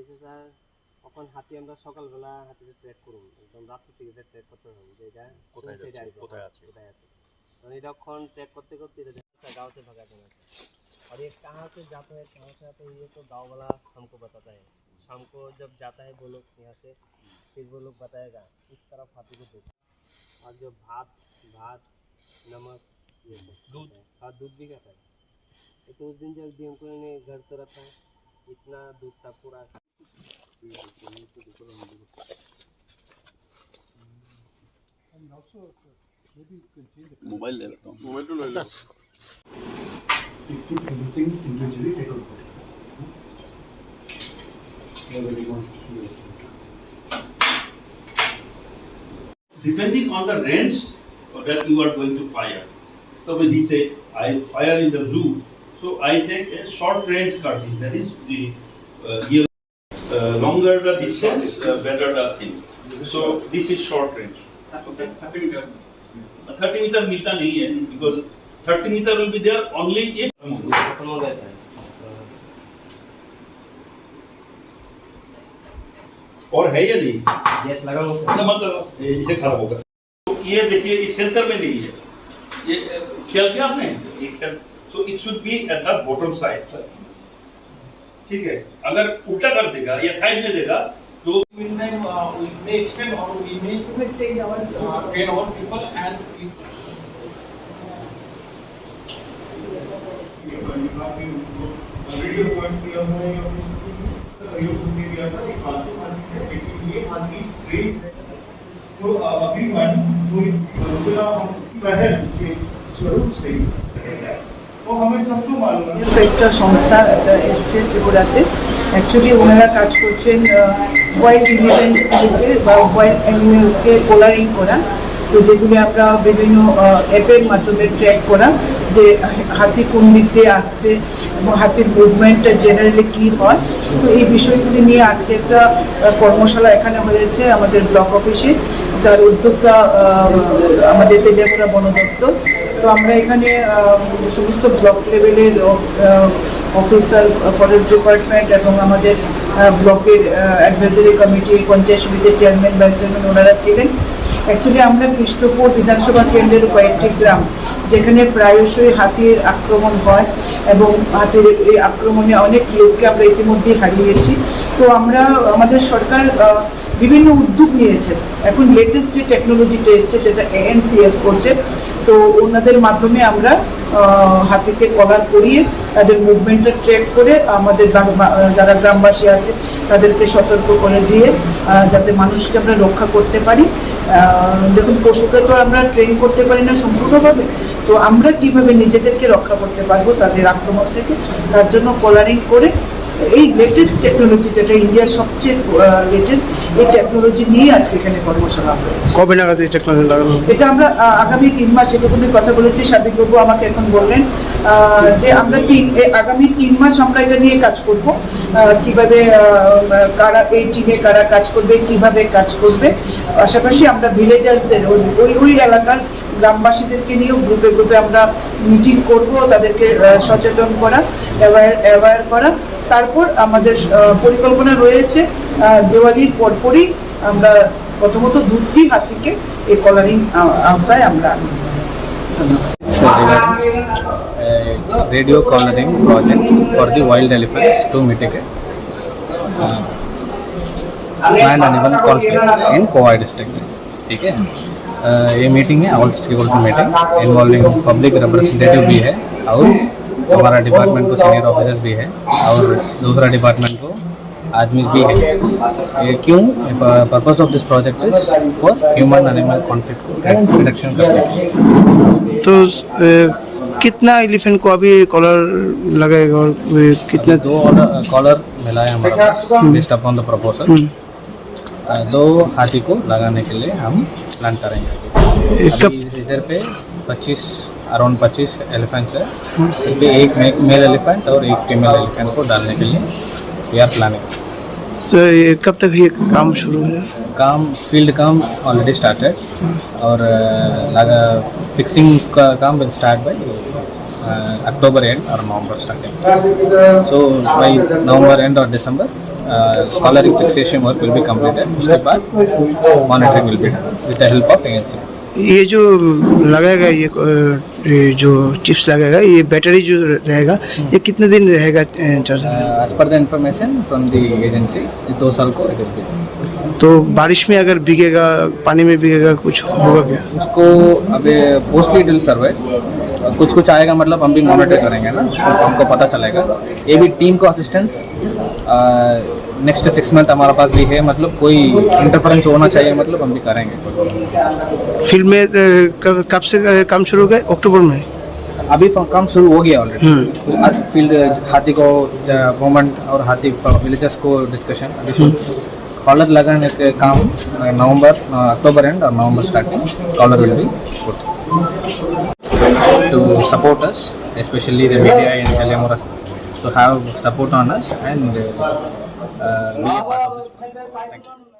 হয়েছে স্যার তখন হাতি আমরা সকালবেলা হাতিতে ট্রেক করুন একদম রাত্রি থেকে ট্রেক করতে হবে যে এটা কোথায় আছে মানে যখন ট্রেक करते करते गाँव से भगा देना और ये कहाँ से जाता है कहाँ से आता है ये तो गाँव वाला हमको बताता है शाम को जब जाता है वो लोग यहाँ से फिर वो लोग बताएगा इस तरफ हाथी को देखो और जो भात नमक ये दूध हाँ दूध भी खाता है तो उस दिन जब डीएम को घर से रहता है इतना दूध था पूरा मोबाइल ले लेता हूँ मोबाइल तो ले लो everything individually take out. Nobody wants to see it. Depending on the range that you are going to fire. So when he say I fire in the zoo, so I take a short range cartridge. That is the longer the distance, better the thing. So this is short range. Okay. 30 meter मिलता नहीं है because 30 meter will be there only if और है या नहीं gas लगा लो ना मत लगाओ इससे खराब होगा तो ये देखिए इस सेंटर में नहीं है ये ख्याल किया आपने ये ख्याल so it should be at the bottom side ठीक है अगर उल्टा कर देगा या साइड में देगा तो we may extend or we may train our people and video point किया हुआ है सहयोग के लिए आता है फालतू हाथी है लेकिन ये हाथी ट्रेन तो अभी मन कोई रुकना पहल के स्वरूप से तो हमें सबको मालूम है একটা সংস্থা এসছে ত্রিপুরাতে অ্যাকচুয়ালি ওনারা কাজ করছেন ওয়াইল্ড এলিফ্যান্টসকে বা ওয়াইল্ড অ্যানিমেলসকে কোলারিং করা তো যেগুলি আমরা বিভিন্ন অ্যাপের মাধ্যমে ট্র্যাক করা যে হাতি কোন দিক দিয়ে আসছে এবং হাতির মুভমেন্টটা জেনারেলি কী হয় তো এই বিষয়গুলি নিয়ে আজকে একটা কর্মশালা এখানে হয়েছে আমাদের ব্লক অফিসে যার উদ্যোক্তা আমাদের তেলিয়াপাড়া বন দপ্তর তো আমরা এখানে সমস্ত ব্লক লেভেলের অফিসার ফরেস্ট ডিপার্টমেন্ট এবং আমাদের ব্লকের অ্যাডভাইজারি কমিটি পঞ্চায়েত সমিতির চেয়ারম্যান ভাইস চেয়ারম্যান ওনারা ছিলেন অ্যাকচুয়ালি আমরা কৃষ্ণপুর বিধানসভা কেন্দ্রের কয়েকটি গ্রাম যেখানে প্রায়শই হাতির আক্রমণ হয় এবং হাতির এই আক্রমণে অনেক লোককে আমরা ইতিমধ্যেই হারিয়েছি তো আমরা আমাদের সরকার বিভিন্ন উদ্যোগ নিয়েছে এখন লেটেস্ট যে টেকনোলজিটা এসছে যেটা ANCF করছে তো ওনাদের মাধ্যমে আমরা হাতিকে কলার করিয়ে তাদের মুভমেন্টটা ট্র্যাক করে আমাদের যারা গ্রামবাসী আছে তাদেরকে সতর্ক করে দিয়ে যাতে মানুষকে আমরা রক্ষা করতে পারি দেখুন পশুকে তো আমরা ট্রেন করতে পারি না সম্পূর্ণভাবে তো আমরা কিভাবে নিজেদেরকে রক্ষা করতে পারবো তাদের আক্রমণ থেকে তার জন্য কলারিং করে এই লেটেস্ট টেকনোলজি যেটা ইন্ডিয়ার সবচেয়ে লেটেস্ট এই টেকনোলজি নিয়ে আজকে এখানে কর্মশালা হয়েছে কবে নাগাদ এই টেকনোলজি লাগানো এটা আমরা আগামী 3 মাস যেটুকুনি কথা বলেছি সাবিকবাবু আমাকে এখন বললেন যে আমরা আগামী 3 মাস আমরা এটা নিয়ে কাজ করব কিভাবে কারা এই টিমে কারা কাজ করবে কিভাবে কাজ করবে পাশাপাশি আমরা ভিলেজার্সদের ওই এলাকার গ্রামবাসীদেরকে নিয়েও গ্রুপে গ্রুপে আমরা মিটিং করব তাদেরকে সচেতন করা অ্যাওয়্যার করা তারপর আমাদের পরিকল্পনা রয়েছে দিওয়ালির পরপরই আমরা প্রথমত 2টি হাতিকে এই কলারিং আওতায় আমরা radio collaring project for the wild elephants to mitigate man animal conflict in Kovai district ठीक है ये मीटिंग है all stakeholder meeting involving public representative भी है और हमारा डिपार्टमेंट को सीनियर ऑफिसर्स भी है और दूसरा डिपार्टमेंट को आदमी भी है ये क्यों purpose of this project is for human animal conflict reduction करने तो कितना एलिफेंट को अभी कॉलर लगेगा और कितने 2 कॉलर मिला है हमारे पास बेस्ड अपॉन द प्रपोजल 2 हाथी को लगाने के लिए हम प्लान करेंगे इधर पे 25 एलिफेंट्स है एक मेल एलिफेंट और एक फीमेल एलिफेंट को डालने के लिए वी आर प्लानिंग तो ये कब तक ये काम शुरू है फील्ड काम ऑलरेडी स्टार्टेड और फिक्सिंग का काम will start by October end or November starting so by November end or December solar fixation work will be completed. उसके बाद monitoring will be done with the help of ANC. ये जो लगाएगा ये जो चिप्स लगाएगा ये बैटरी जो रहेगा ये कितने दिन रहेगा charge? As per the information from the agency, 2 साल को it will be done. तो बारिश में अगर भीगेगा पानी में भीगेगा कुछ होगा क्या? उसको अभी मोस्टली इट विल सर्वाइव, कुछ कुछ आएगा मतलब हम भी मॉनिटर करेंगे ना, उसको हमको पता चलेगा. ये भी टीम को असिस्टेंस नेक्स्ट 6 मंथ हमारे पास भी है, मतलब कोई इंटरफेरेंस होना चाहिए मतलब हम भी करेंगे. फील्ड में कब से काम शुरू हो गया? अक्टूबर में. अभी काम शुरू हो गया ऑलरेडी. फील्ड हाथी को मूवमेंट और हाथी विलेजेस को डिस्कशन अभी कॉलर लगाने के काम अक्टूबर एंड और November starting collar will be put to support us, especially the media in Telemora, to have support on us and be a part of this. Thank you.